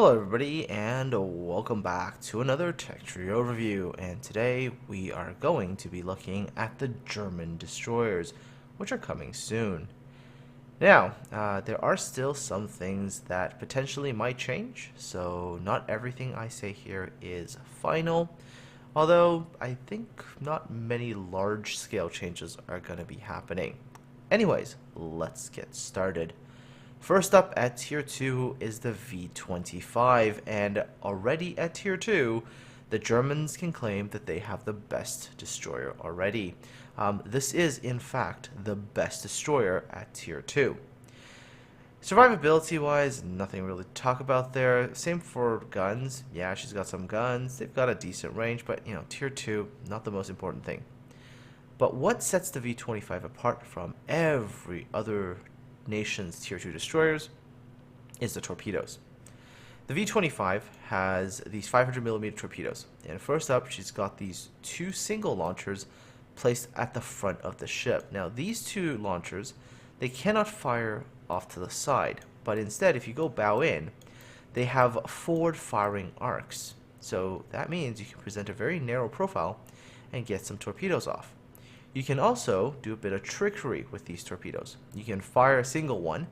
Hello everybody and welcome back to another tech tree overview, and today we are going to be looking at the German destroyers, which are coming soon. Now, there are still some things that potentially might change, so not everything I say here is final, although I think not many large-scale changes are going to be happening. Anyways, let's get started. First up at Tier 2 is the V25, and already at Tier 2, the Germans can claim that they have the best destroyer already. This is, in fact, the best destroyer at Tier 2. Survivability-wise, nothing really to talk about there. Same for guns. Yeah, she's got some guns. They've got a decent range, but, Tier 2, not the most important thing. But what sets the V25 apart from every other nation's Tier 2 destroyers is the torpedoes. The V25 has these 500mm torpedoes, and first up she's got these two single launchers placed at the front of the ship. Now these two launchers, they cannot fire off to the side, but instead if you go bow in, they have forward firing arcs. So that means you can present a very narrow profile and get some torpedoes off. You can also do a bit of trickery with these torpedoes. You can fire a single one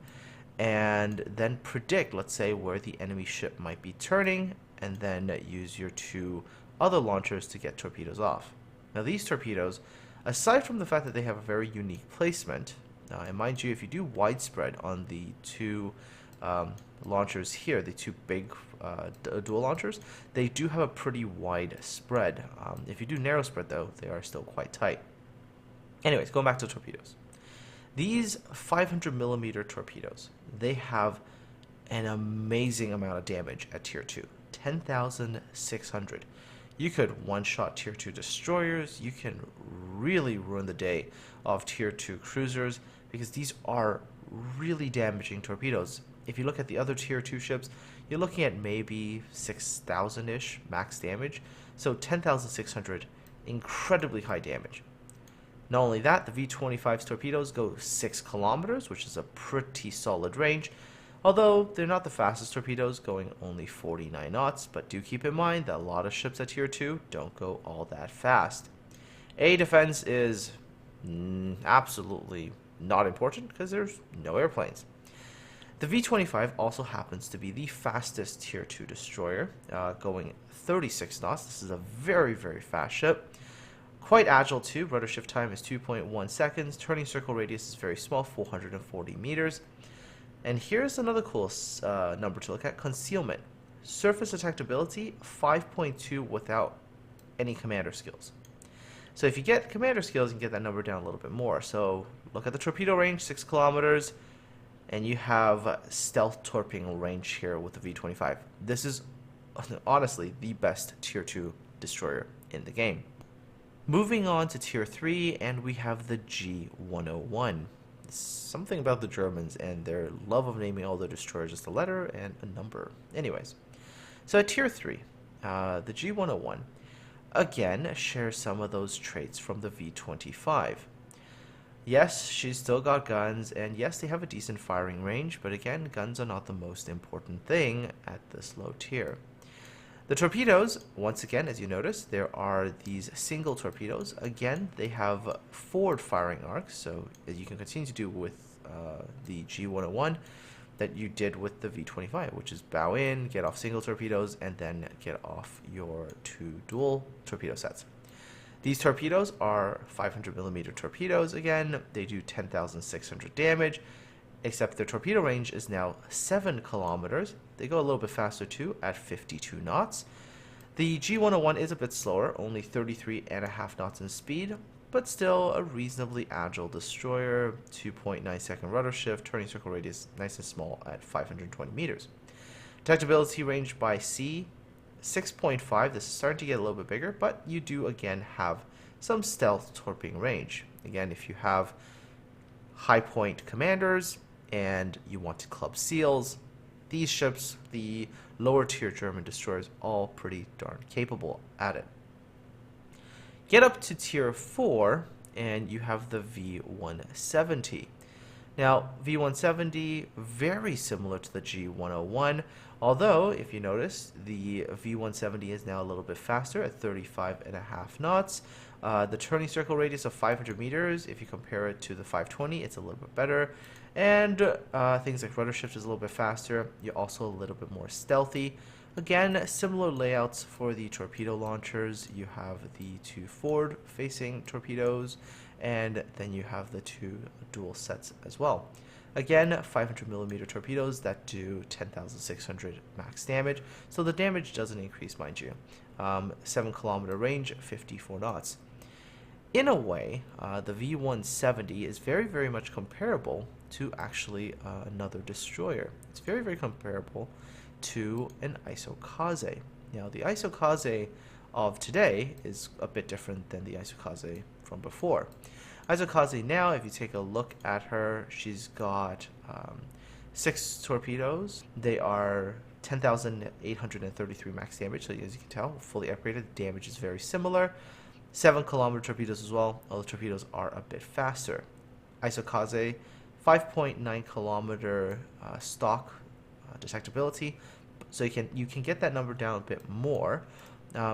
and then predict, let's say, where the enemy ship might be turning, and then use your two other launchers to get torpedoes off. Now these torpedoes, aside from the fact that they have a very unique placement, and mind you, if you do widespread on the two launchers here, the two big dual launchers, they do have a pretty wide spread. If you do narrow spread though, they are still quite tight. Anyways, going back to torpedoes. These 500mm torpedoes, they have an amazing amount of damage at Tier 2. 10,600. You could one-shot Tier 2 destroyers. You can really ruin the day of Tier 2 cruisers because these are really damaging torpedoes. If you look at the other Tier 2 ships, you're looking at maybe 6,000-ish max damage. So 10,600, incredibly high damage. Not only that, the V25's torpedoes go 6 kilometers, which is a pretty solid range, although they're not the fastest torpedoes, going only 49 knots, but do keep in mind that a lot of ships at Tier 2 don't go all that fast. A defense is absolutely not important because there's no airplanes. The V25 also happens to be the fastest Tier 2 destroyer, going 36 knots. This is a very, very fast ship. Quite agile too. Rudder shift time is 2.1 seconds. Turning circle radius is very small, 440 meters. And here's another cool number to look at: concealment. Surface detectability 5.2 without any commander skills. So if you get commander skills, you can get that number down a little bit more. So look at the torpedo range, 6 kilometers, and you have stealth torping range here with the V25. This is honestly the best Tier 2 destroyer in the game. Moving on to Tier 3, and we have the G101. Something about the Germans and their love of naming all their destroyers just a letter and a number. Anyways, so at Tier 3, the G101, again, shares some of those traits from the V25. Yes, she's still got guns, and yes, they have a decent firing range, but again, guns are not the most important thing at this low tier. The torpedoes, once again, as you notice, there are these single torpedoes. Again, they have forward firing arcs, so as you can continue to do with the G101 that you did with the V25, which is bow in, get off single torpedoes, and then get off your two dual torpedo sets. These torpedoes are 500mm torpedoes. Again, they do 10,600 damage, except their torpedo range is now 7 kilometers. They go a little bit faster too at 52 knots. The G101 is a bit slower, only 33.5 knots in speed, but still a reasonably agile destroyer. 2.9 second rudder shift, turning circle radius nice and small at 520 meters. Detectability range by sea, 6.5. This is starting to get a little bit bigger, but you do again have some stealth torping range. Again, if you have high point commanders and you want to club seals, these ships, the lower tier German destroyers, all pretty darn capable at it. Get up to Tier 4 and you have the V170. Now, V170, very similar to the G101, Although, if you notice, the V170 is now a little bit faster at 35.5 knots. The turning circle radius of 500 meters, if you compare it to the 520, it's a little bit better. And things like rudder shift is a little bit faster. You're also a little bit more stealthy. Again, similar layouts for the torpedo launchers. You have the two forward-facing torpedoes, and then you have the two dual sets as well. Again, 500mm torpedoes that do 10,600 max damage, so the damage doesn't increase, mind you. 7-kilometer range, 54 knots. In a way, the V170 is very, very much comparable to actually another destroyer. It's very, very comparable to an iChaseGaming. Now, the iChaseGaming of today is a bit different than the iChaseGaming from before. iChaseGaming now, if you take a look at her, she's got 6 torpedoes. They are 10,833 max damage, so as you can tell, fully upgraded. The damage is very similar. 7-kilometer torpedoes as well. All the torpedoes are a bit faster. iChaseGaming, 5.9 kilometer stock detectability, so you can get that number down a bit more.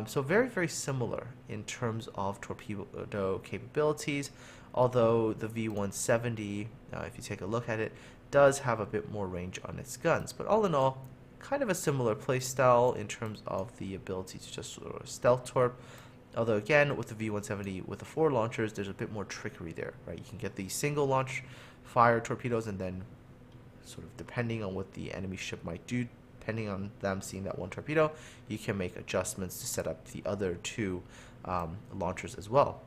So very, very similar in terms of torpedo capabilities, although the V170, if you take a look at it, does have a bit more range on its guns. But all in all, kind of a similar playstyle in terms of the ability to just sort of stealth torp. Although again, with the V170, with the 4 launchers, there's a bit more trickery there, right? You can get the single launch fire torpedoes, and then sort of depending on what the enemy ship might do, depending on them seeing that one torpedo, you can make adjustments to set up the other 2 launchers as well.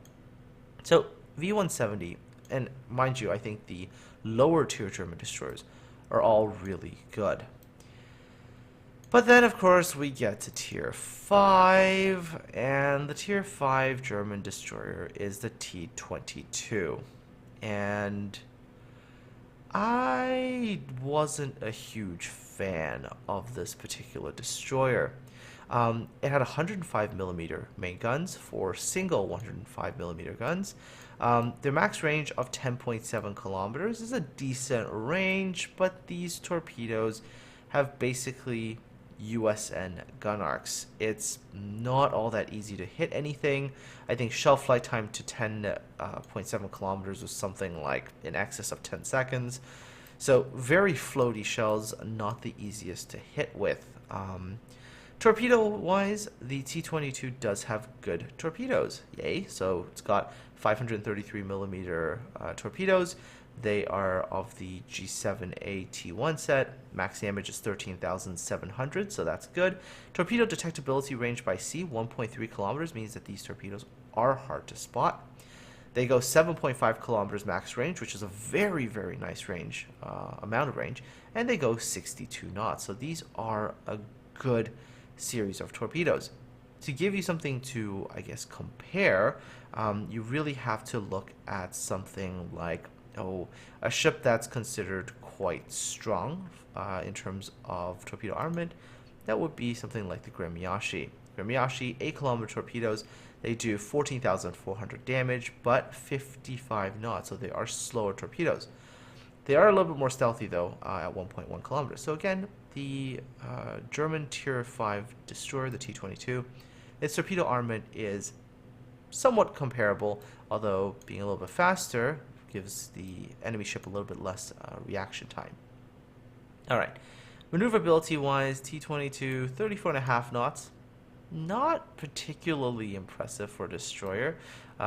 So V170, and mind you, I think the lower tier German destroyers are all really good. But then, of course, we get to Tier 5, and the Tier 5 German destroyer is the T-22. And I wasn't a huge fan of this particular destroyer. It had 105mm main guns for single 105mm guns. Their max range of 10.7 kilometers is a decent range, but these torpedoes have basically USN gun arcs. It's not all that easy to hit anything. I think shell flight time to 10.7 kilometers was something like in excess of 10 seconds. So very floaty shells, not the easiest to hit with. Torpedo-wise, the T-22 does have good torpedoes. Yay! So it's got 533mm torpedoes. They are of the G7A T1 set. Max damage is 13,700, so that's good. Torpedo detectability range by sea, 1.3 kilometers, means that these torpedoes are hard to spot. They go 7.5 kilometers max range, which is a very, very nice range, amount of range, and they go 62 knots. So these are a good series of torpedoes. To give you something to, I guess, compare, you really have to look at something like a ship that's considered quite strong in terms of torpedo armament. That would be something like the Gremyashi. Gremyashi, 8-kilometer torpedoes. They do 14,400 damage, but 55 knots, so they are slower torpedoes. They are a little bit more stealthy, though, at 1.1 kilometers. So again, the German Tier 5 destroyer, the T-22, its torpedo armament is somewhat comparable, although being a little bit faster gives the enemy ship a little bit less reaction time. Alright, maneuverability-wise, T-22, 34.5 knots. Not particularly impressive for a destroyer.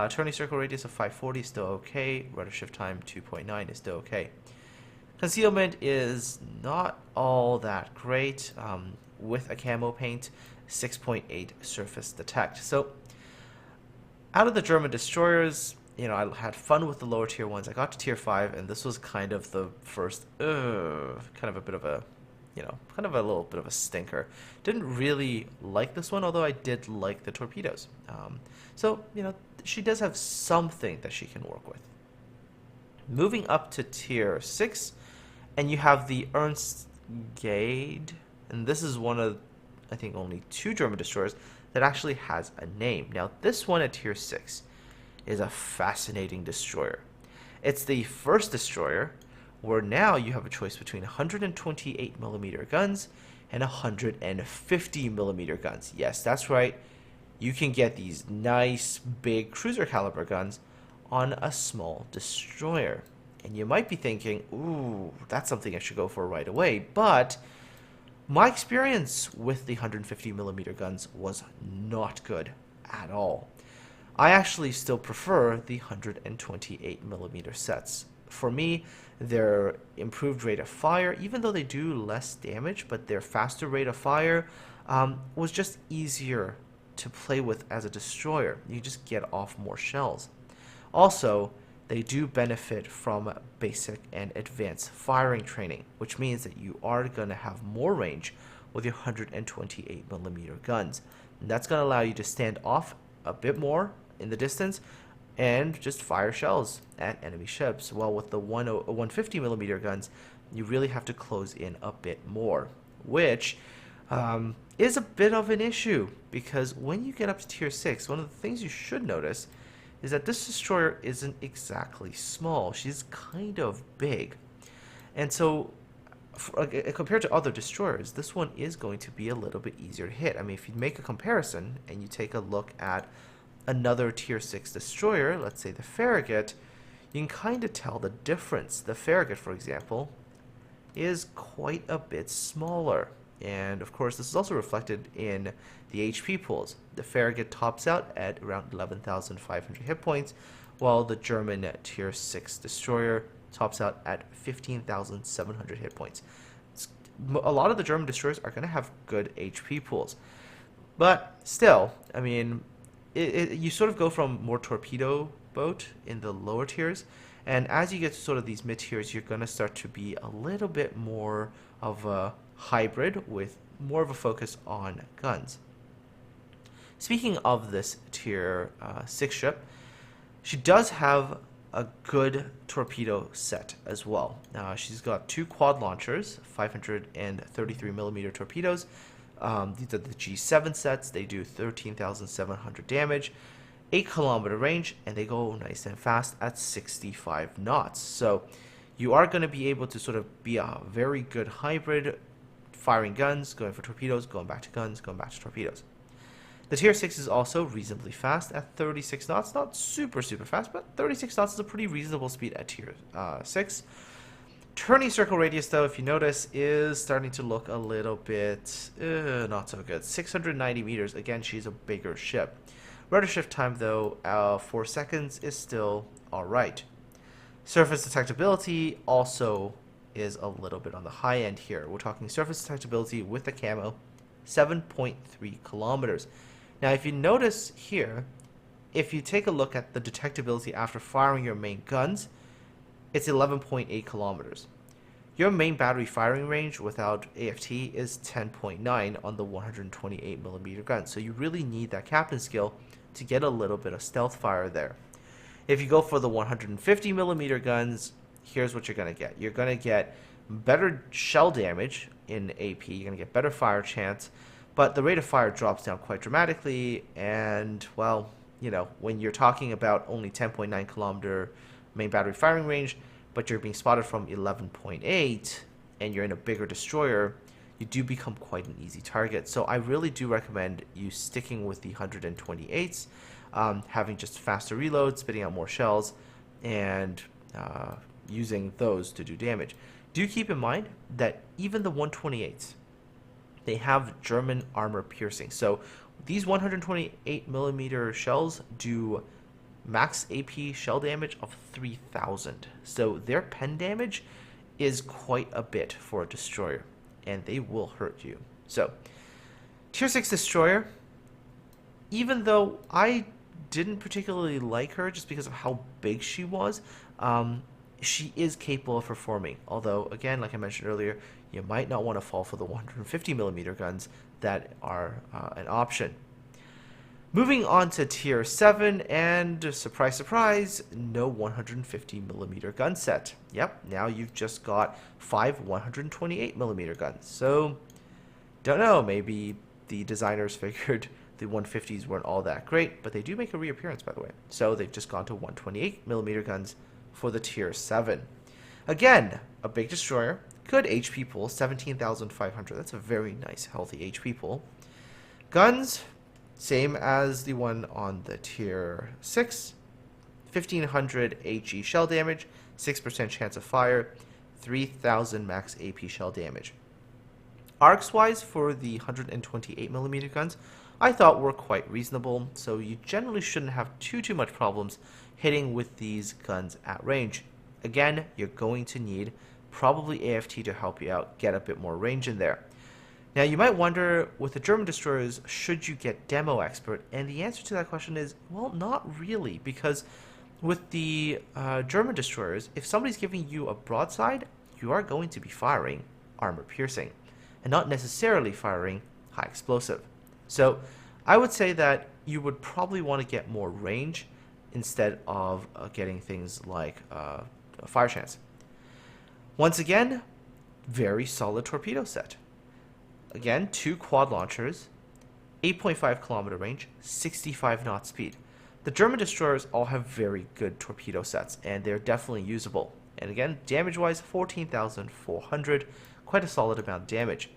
Turning circle radius of 540 is still okay. Rudder shift time 2.9 is still okay. Concealment is not all that great. With a camo paint, 6.8 surface detect. So, out of the German destroyers, you know, I had fun with the lower tier ones. I got to Tier 5, and this was kind of the first, kind of a bit of a, you know, kind of a little bit of a stinker. Didn't really like this one, although I did like the torpedoes. So, you know, she does have something that she can work with. Moving up to Tier 6, and you have the Ernst Gade, and this is one of, I think, only 2 German destroyers that actually has a name. Now, this one at Tier 6 is a fascinating destroyer. It's the first destroyer where now you have a choice between 128mm guns and 150 millimeter guns. Yes, that's right. You can get these nice big cruiser caliber guns on a small destroyer. And you might be thinking, ooh, that's something I should go for right away. But my experience with the 150 millimeter guns was not good at all. I actually still prefer the 128 millimeter sets. For me, their improved rate of fire, even though they do less damage, but their faster rate of fire was just easier to play with as a destroyer. You just get off more shells. Also, they do benefit from basic and advanced firing training, which means that you are going to have more range with your 128 millimeter guns. And that's going to allow you to stand off a bit more in the distance and just fire shells at enemy ships. While with the 150 millimeter guns, you really have to close in a bit more, which is a bit of an issue, because when you get up to tier 6, one of the things you should notice is that this destroyer isn't exactly small. She's kind of big. And so compared to other destroyers, this one is going to be a little bit easier to hit. I mean, if you make a comparison and you take a look at another tier 6 destroyer, let's say the Farragut, you can kind of tell the difference. The Farragut, for example, is quite a bit smaller. And of course, this is also reflected in the HP pools. The Farragut tops out at around 11,500 hit points, while the German tier 6 destroyer tops out at 15,700 hit points. A lot of the German destroyers are going to have good HP pools. But still, I mean, you sort of go from more torpedo boat in the lower tiers, and as you get to sort of these mid tiers, you're going to start to be a little bit more of a hybrid with more of a focus on guns. Speaking of this tier 6 ship, she does have a good torpedo set as well. She's got 2 quad launchers, 533 millimeter torpedoes. These are the G7 sets. They do 13,700 damage, 8 kilometer range, and they go nice and fast at 65 knots. So you are going to be able to sort of be a very good hybrid, firing guns, going for torpedoes, going back to guns, going back to torpedoes. The tier 6 is also reasonably fast at 36 knots. Not super fast, but 36 knots is a pretty reasonable speed at tier 6. Turning circle radius, though, if you notice, is starting to look a little bit not so good. 690 meters. Again, she's a bigger ship. Rudder shift time, though, 4 seconds is still alright. Surface detectability also is a little bit on the high end here. We're talking surface detectability with the camo, 7.3 kilometers. Now, if you notice here, if you take a look at the detectability after firing your main guns, it's 11.8 kilometers. Your main battery firing range without AFT is 10.9 on the 128 millimeter gun. So you really need that captain skill to get a little bit of stealth fire there. If you go for the 150 millimeter guns, here's what you're going to get. You're going to get better shell damage in AP. You're going to get better fire chance, but the rate of fire drops down quite dramatically. And, well, you know, when you're talking about only 10.9 kilometer main battery firing range, but you're being spotted from 11.8 and you're in a bigger destroyer, you do become quite an easy target. So I really do recommend you sticking with the 128s, having just faster reloads, spitting out more shells, and using those to do damage. Do keep in mind that even the 128s, they have German armor piercing. So these 128 millimeter shells do max AP shell damage of 3,000. So their pen damage is quite a bit for a destroyer, and they will hurt you. So tier 6 destroyer, even though I didn't particularly like her just because of how big she was, she is capable of performing. Although, again, like I mentioned earlier, you might not want to fall for the 150 millimeter guns that are an option. Moving on to tier 7, and surprise, surprise, no 150 millimeter gun set. Yep, now you've just got 5 128 millimeter guns. So, don't know, maybe the designers figured the 150s weren't all that great, but they do make a reappearance, by the way. So they've just gone to 128 millimeter guns for the tier 7. Again, a big destroyer, good HP pool, 17,500. That's a very nice, healthy HP pool. Guns, same as the one on the tier 6. 1,500 HE shell damage, 6% chance of fire, 3,000 max AP shell damage. Arcs-wise, for the 128mm guns, I thought were quite reasonable, so you generally shouldn't have too much problems hitting with these guns at range. Again, you're going to need probably AFT to help you out, get a bit more range in there. Now, you might wonder, with the German destroyers, should you get Demo Expert? And the answer to that question is, well, not really, because with the German destroyers, if somebody's giving you a broadside, you are going to be firing armor piercing, and not necessarily firing high explosive. So I would say that you would probably want to get more range instead of getting things like fire chance. Once again, very solid torpedo set. Again, 2 quad launchers, 8.5 kilometer range, 65 knot speed. The German destroyers all have very good torpedo sets, and they're definitely usable. And again, damage-wise, 14,400, quite a solid amount of damage.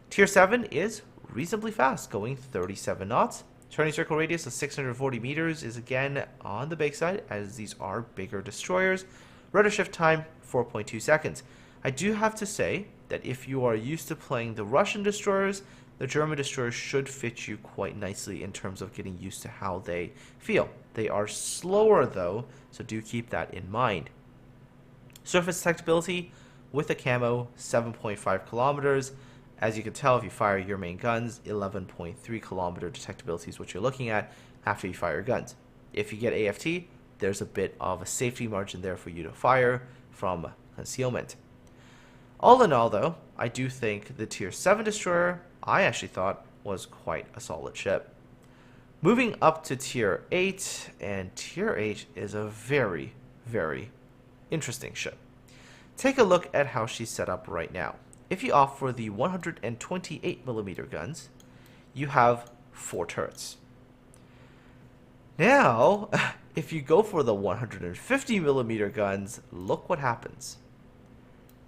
Tier 7 is reasonably fast, going 37 knots. Turning circle radius of 640 meters is again on the big side, as these are bigger destroyers. Rudder shift time, 4.2 seconds. I do have to say that if you are used to playing the Russian destroyers, the German destroyers should fit you quite nicely in terms of getting used to how they feel. They are slower though, so do keep that in mind. Surface detectability with a camo, 7.5 kilometers. As you can tell, if you fire your main guns, 11.3 kilometer detectability is what you're looking at after you fire your guns. If you get AFT, there's a bit of a safety margin there for you to fire from concealment. All in all though, I do think the tier 7 destroyer, I actually thought, was quite a solid ship. Moving up to tier 8, and tier 8 is a very, very interesting ship. Take a look at how she's set up right now. If you opt for the 128mm guns, you have 4 turrets. Now, if you go for the 150mm guns, look what happens.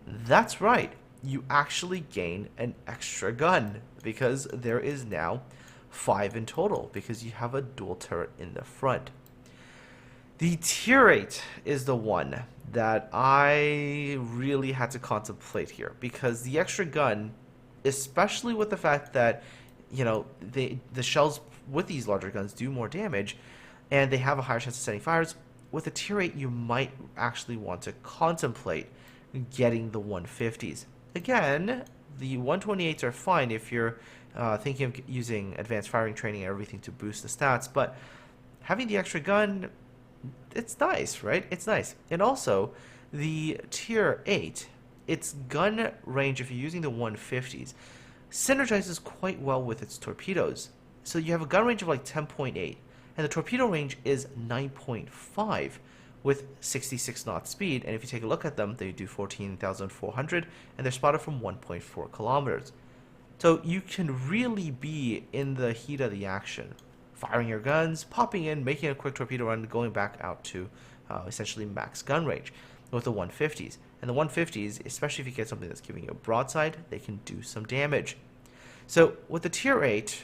That's right, you actually gain an extra gun, because there is now 5 in total, because you have a dual turret in the front. The tier 8 is the one that I really had to contemplate here, because the extra gun, especially with the fact that, you know, the shells with these larger guns do more damage, and they have a higher chance of setting fires, with a tier 8 you might actually want to contemplate getting the 150s. Again, the 128s are fine if you're thinking of using advanced firing training and everything to boost the stats, but having the extra gun, it's nice, right? It's nice. And also, the tier 8, its gun range, if you're using the 150s, synergizes quite well with its torpedoes. So you have a gun range of like 10.8, and the torpedo range is 9.5 with 66 knot speed. And if you take a look at them, they do 14,400, and they're spotted from 1.4 kilometers. So you can really be in the heat of the action, firing your guns, popping in, making a quick torpedo run, going back out to essentially max gun range with the 150s. And the 150s, especially if you get something that's giving you a broadside, they can do some damage. So with the tier 8,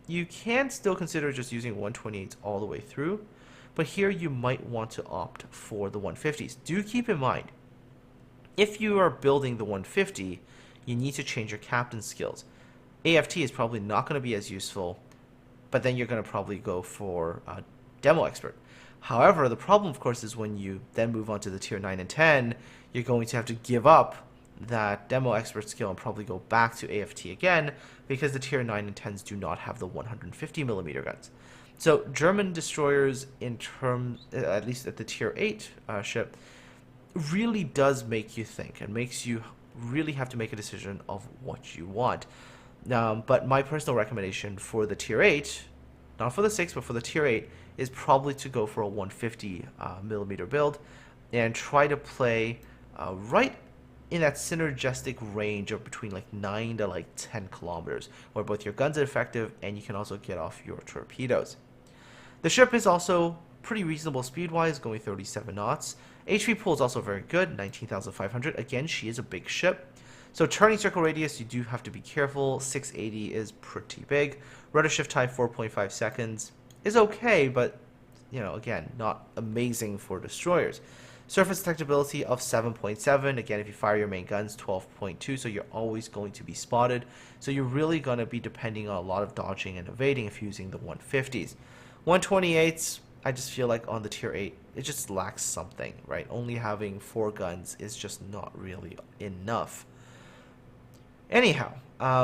you can still consider just using 128s all the way through, but here you might want to opt for the 150s. Do keep in mind, if you are building the 150, you need to change your captain skills. AFT is probably not going to be as useful, but then you're going to probably go for Demo Expert. However, the problem, of course, is when you then move on to the tier 9 and 10, you're going to have to give up that Demo Expert skill and probably go back to AFT again, because the tier 9 and 10s do not have the 150mm guns. So German destroyers, in terms, at least at the tier 8 ship, really does make you think and makes you really have to make a decision of what you want. But my personal recommendation for the tier 8, not for the 6, but for the tier 8, is probably to go for a 150mm build and try to play right in that synergistic range of between like 9 to like 10 kilometers, where both your guns are effective and you can also get off your torpedoes. The ship is also pretty reasonable speed-wise, going 37 knots, HP pool is also very good, 19,500. Again, she is a big ship. So turning circle radius, you do have to be careful. 680 is pretty big. Rudder shift time, 4.5 seconds is okay, but, you know, again, not amazing for destroyers. Surface detectability of 7.7. Again, if you fire your main guns, 12.2, so you're always going to be spotted. So you're really going to be depending on a lot of dodging and evading if using the 150s. 128s, I just feel like on the tier 8, it just lacks something, right? Only having 4 guns is just not really enough. Anyhow,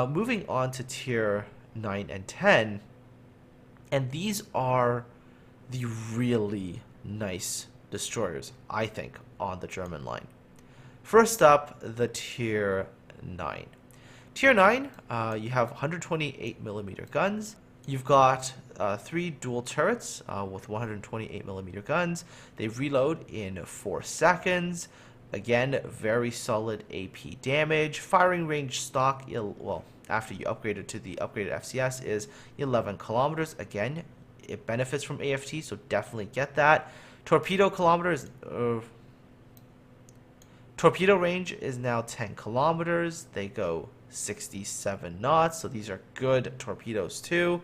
moving on to tier 9 and 10, and these are the really nice destroyers, I think, on the German line. First up, the tier 9. Tier 9, you have 128mm guns. You've got 3 dual turrets with 128mm guns. They reload in 4 seconds. Again, very solid AP damage. Firing range stock, well, after you upgrade it to the upgraded FCS, is 11 kilometers. Again, it benefits from AFT, so definitely get that. Torpedo range is now 10 kilometers. They go 67 knots, so these are good torpedoes too.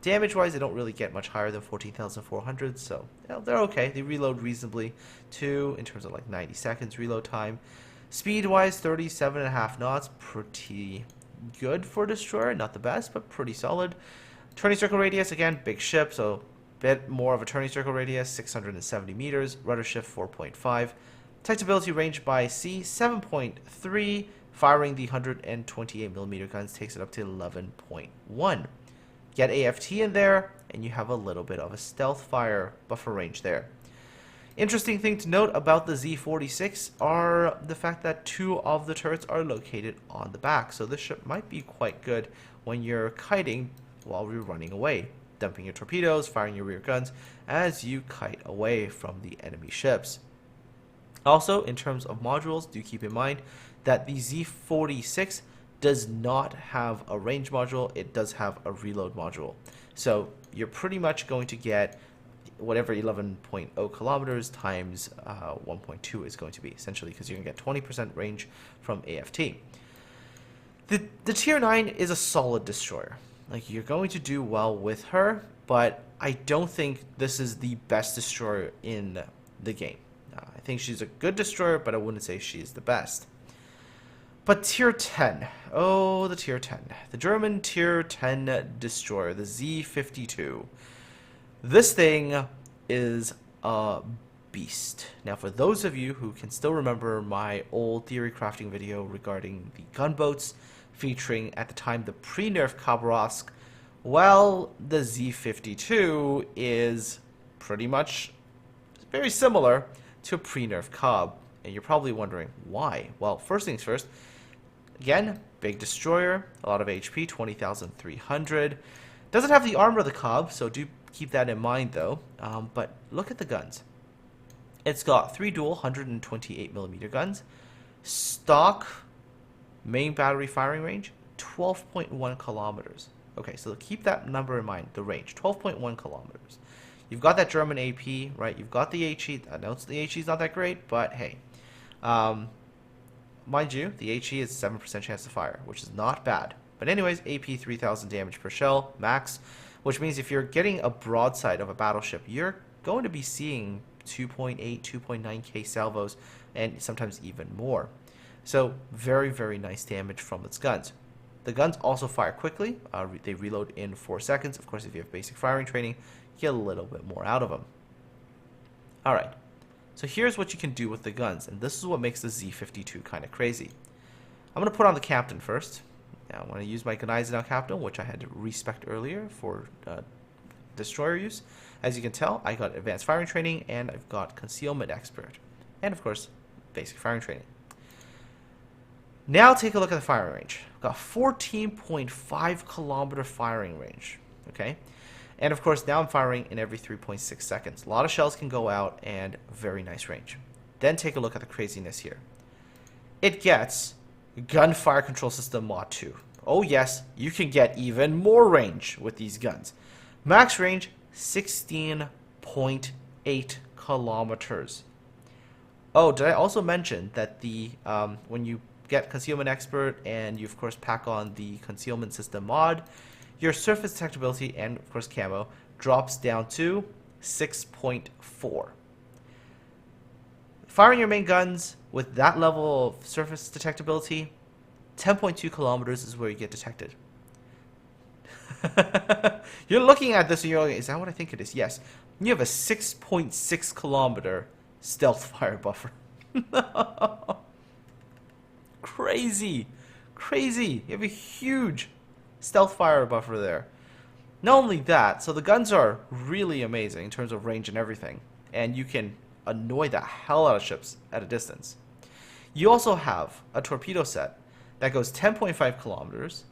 Damage wise, they don't really get much higher than 14,400, so they're okay. They reload reasonably too, in terms of like 90 seconds reload time. Speed wise, 37.5 knots, pretty good for a destroyer. Not the best, but pretty solid. Turning circle radius, again, big ship, so bit more of a turning circle radius, 670 meters. Rudder shift, 4.5. Detectability range by sea, 7.3. Firing the 128mm guns takes it up to 11.1. Get AFT in there, and you have a little bit of a stealth fire buffer range there. Interesting thing to note about the Z46 are the fact that 2 of the turrets are located on the back, so this ship might be quite good when you're kiting while you're running away, dumping your torpedoes, firing your rear guns as you kite away from the enemy ships. Also, in terms of modules, do keep in mind that the Z46 does not have a range module, it does have a reload module. So you're pretty much going to get whatever 11.0 kilometers times 1.2 is going to be, essentially, because you're going to get 20% range from AFT. The tier 9 is a solid destroyer. Like, you're going to do well with her, but I don't think this is the best destroyer in the game. I think she's a good destroyer, but I wouldn't say she's the best. But tier 10. Oh, the tier 10. The German tier 10 destroyer, the Z52. This thing is a beast. Now, for those of you who can still remember my old theory crafting video regarding the gunboats, featuring at the time the pre-nerf Khabarovsk, well, the Z52 is pretty much very similar to a pre-nerf Khab. And you're probably wondering why. Well, first things first, again, big destroyer, a lot of HP, 20,300. Doesn't have the armor of the Khab, so do keep that in mind though. But look at the guns. It's got 3 dual 128mm guns. Stock main battery firing range, 12.1 kilometers. Okay, so keep that number in mind, the range, 12.1 kilometers. You've got that German AP, right? You've got the HE. I know the HE is not that great, but hey. Mind you, the HE is 7% chance to fire, which is not bad. But anyways, AP 3,000 damage per shell, max, which means if you're getting a broadside of a battleship, you're going to be seeing 2.8, 2.9k salvos, and sometimes even more. So very, very nice damage from its guns. The guns also fire quickly. They reload in 4 seconds. Of course, if you have basic firing training, you get a little bit more out of them. Alright, so here's what you can do with the guns, and this is what makes the Z52 kind of crazy. I'm going to put on the captain first. Now, I'm going to use my Gneisenau captain, which I had to respect earlier for destroyer use. As you can tell, I got advanced firing training, and I've got concealment expert, and of course, basic firing training. Now take a look at the firing range. I've got 14.5 kilometer firing range, okay? And of course, now I'm firing in every 3.6 seconds. A lot of shells can go out, and very nice range. Then take a look at the craziness here. It gets gunfire control system mod 2. Oh yes, you can get even more range with these guns. Max range, 16.8 kilometers. Oh, did I also mention that the when you get Concealment Expert and you of course pack on the Concealment System mod, your surface detectability and of course camo drops down to 6.4. Firing your main guns with that level of surface detectability, 10.2 kilometers is where you get detected. You're looking at this and you're like, is that what I think it is? Yes. You have a 6.6 kilometer stealth fire buffer. Crazy. Crazy. You have a huge stealth fire buffer there. Not only that, so the guns are really amazing in terms of range and everything. And you can annoy the hell out of ships at a distance. You also have a torpedo set that goes 10.5 kilometers.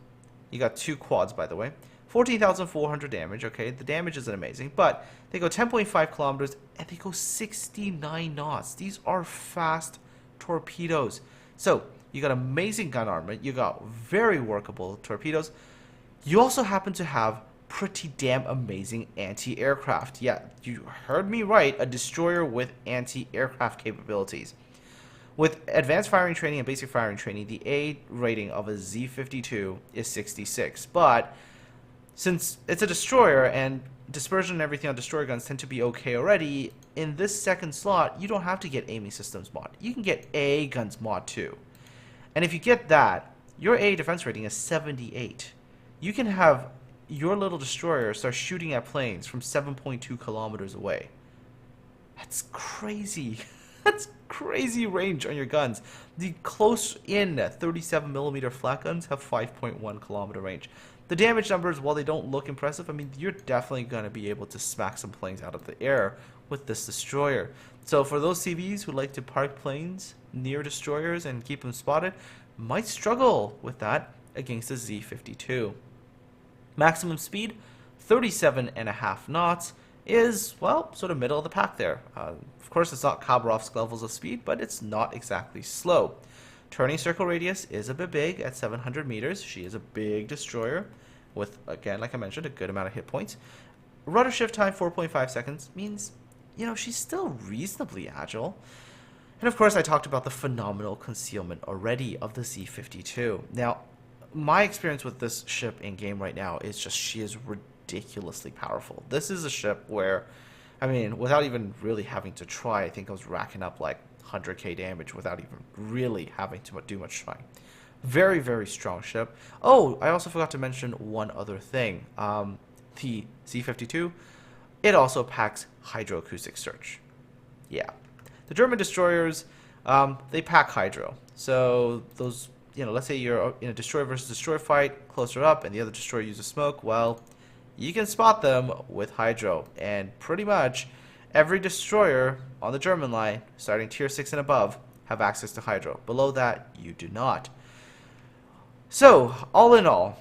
You got 2 quads, by the way. 14,400 damage, okay? The damage isn't amazing, but they go 10.5 kilometers and they go 69 knots. These are fast torpedoes. So, you got amazing gun armament. You got very workable torpedoes. You also happen to have pretty damn amazing anti-aircraft. Yeah, you heard me right. A destroyer with anti-aircraft capabilities. With advanced firing training and basic firing training, the A rating of a Z-52 is 66. But since it's a destroyer and dispersion and everything on destroyer guns tend to be okay already, in this second slot, you don't have to get aiming systems mod. You can get A guns mod too. And if you get that, your A defense rating is 78. You can have your little destroyer start shooting at planes from 7.2 kilometers away. That's crazy. That's crazy range on your guns. The close-in 37mm flat guns have 5.1 kilometer range. The damage numbers, while they don't look impressive, I mean, you're definitely going to be able to smack some planes out of the air with this destroyer. So for those CVs who like to park planes near destroyers and keep them spotted, might struggle with that against the Z-52. Maximum speed, 37.5 knots, is, well, sort of middle of the pack there. Of course, it's not Khabarovsk levels of speed, but it's not exactly slow. Turning circle radius is a bit big at 700 meters. She is a big destroyer with, again, like I mentioned, a good amount of hit points. Rudder shift time, 4.5 seconds, means, you know, she's still reasonably agile. And of course, I talked about the phenomenal concealment already of the Z-52. Now, my experience with this ship in game right now is just she is ridiculously powerful. This is a ship where, I mean, without even really having to try, I think I was racking up like 100k damage without even really having to do much trying. Very, very strong ship. Oh, I also forgot to mention one other thing. The Z-52, it also packs hydroacoustic search. Yeah. The German destroyers, they pack hydro. So those, you know, let's say you're in a destroyer versus destroyer fight, closer up, and the other destroyer uses smoke, well, you can spot them with hydro. And pretty much every destroyer on the German line, starting tier 6 and above, have access to hydro. Below that, you do not. So, all in all,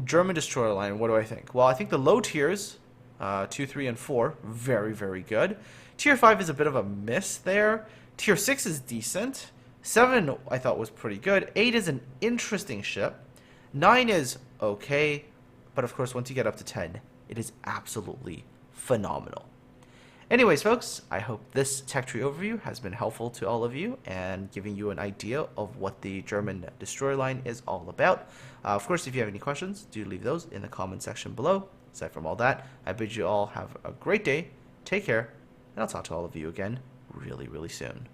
German destroyer line, what do I think? Well, I think the low tiers, 2, 3, and 4, very, very good. Tier 5 is a bit of a miss there. Tier 6 is decent. 7 I thought was pretty good. 8 is an interesting ship. 9 is okay. But of course, once you get up to 10, it is absolutely phenomenal. Anyways, folks, I hope this tech tree overview has been helpful to all of you and giving you an idea of what the German destroyer line is all about. Of course, if you have any questions, do leave those in the comment section below. Aside from all that, I bid you all have a great day, take care, and I'll talk to all of you again really, really soon.